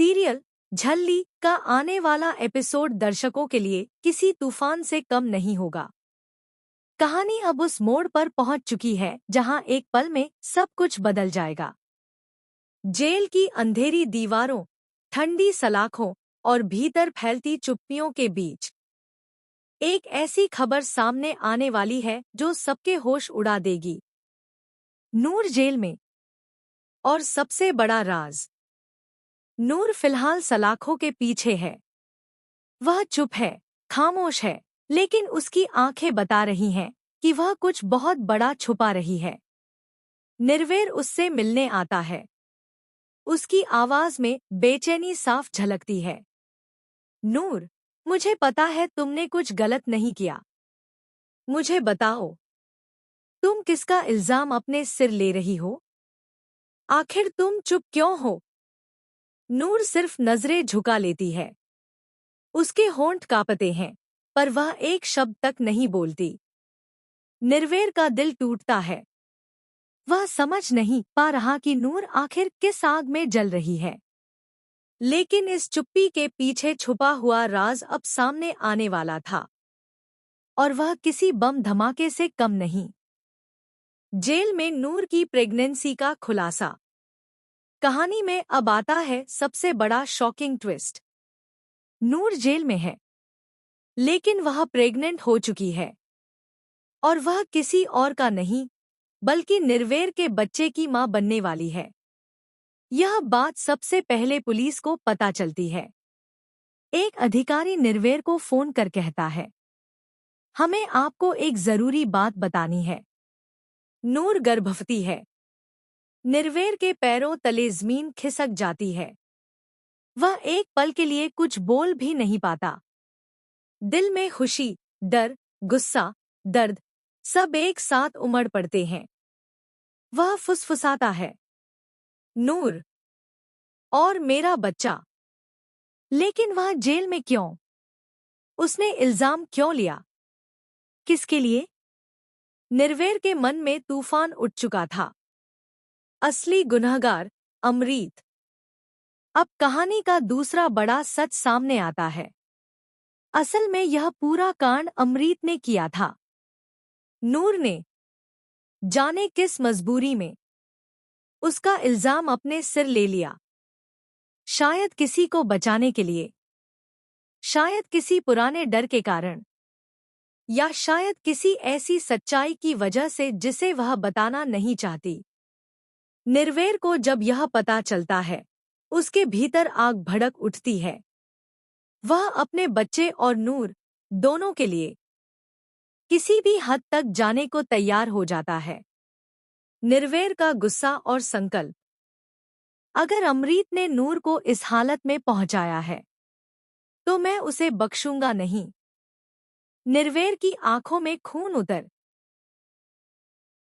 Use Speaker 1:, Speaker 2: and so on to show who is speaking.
Speaker 1: Serial झल्ली का आने वाला एपिसोड दर्शकों के लिए किसी तूफान से कम नहीं होगा। कहानी अब उस मोड़ पर पहुंच चुकी है जहां एक पल में सब कुछ बदल जाएगा। जेल की अंधेरी दीवारों, ठंडी सलाखों और भीतर फैलती चुप्पियों के बीच एक ऐसी खबर सामने आने वाली है जो सबके होश उड़ा देगी। नूर जेल में, और सबसे बड़ा राज, नूर फिलहाल सलाखों के पीछे है। वह चुप है, खामोश है, लेकिन उसकी आंखें बता रही हैं कि वह कुछ बहुत बड़ा छुपा रही है। निर्वेर उससे मिलने आता है। उसकी आवाज में बेचैनी साफ झलकती है। नूर, मुझे पता है तुमने कुछ गलत नहीं किया। मुझे बताओ, तुम किसका इल्जाम अपने सिर ले रही हो? आखिर तुम चुप क्यों हो? नूर सिर्फ नजरें झुका लेती है। उसके होंठ कांपते हैं, पर वह एक शब्द तक नहीं बोलती। निर्वेर का दिल टूटता है। वह समझ नहीं पा रहा कि नूर आखिर किस आग में जल रही है। लेकिन इस चुप्पी के पीछे छुपा हुआ राज अब सामने आने वाला था, और वह किसी बम धमाके से कम नहीं। जेल में नूर की प्रेगनेंसी का खुलासा। कहानी में अब आता है सबसे बड़ा शॉकिंग ट्विस्ट। नूर जेल में है, लेकिन वह प्रेग्नेंट हो चुकी है, और वह किसी और का नहीं बल्कि निर्वेर के बच्चे की मां बनने वाली है। यह बात सबसे पहले पुलिस को पता चलती है। एक अधिकारी निर्वेर को फोन कर कहता है, हमें आपको एक जरूरी बात बतानी है। नूर गर्भवती है। निर्वेर के पैरों तले जमीन खिसक जाती है। वह एक पल के लिए कुछ बोल भी नहीं पाता। दिल में खुशी, डर, गुस्सा, दर्द सब एक साथ उमड़ पड़ते हैं। वह फुसफुसाता है, नूर, और मेरा बच्चा। लेकिन वह जेल में क्यों? उसने इल्जाम क्यों लिया? किसके लिए? निर्वेर के मन में तूफान उठ चुका था। असली गुनहगार अमरीत। अब कहानी का दूसरा बड़ा सच सामने आता है। असल में यह पूरा कांड अमरीत ने किया था। नूर ने जाने किस मजबूरी में उसका इल्जाम अपने सिर ले लिया। शायद किसी को बचाने के लिए, शायद किसी पुराने डर के कारण, या शायद किसी ऐसी सच्चाई की वजह से जिसे वह बताना नहीं चाहती। निर्वेर को जब यह पता चलता है, उसके भीतर आग भड़क उठती है। वह अपने बच्चे और नूर दोनों के लिए किसी भी हद तक जाने को तैयार हो जाता है। निर्वेर का गुस्सा और संकल्प। अगर अमरीत ने नूर को इस हालत में पहुंचाया है, तो मैं उसे बख्शूंगा नहीं। निर्वेर की आंखों में खून उतर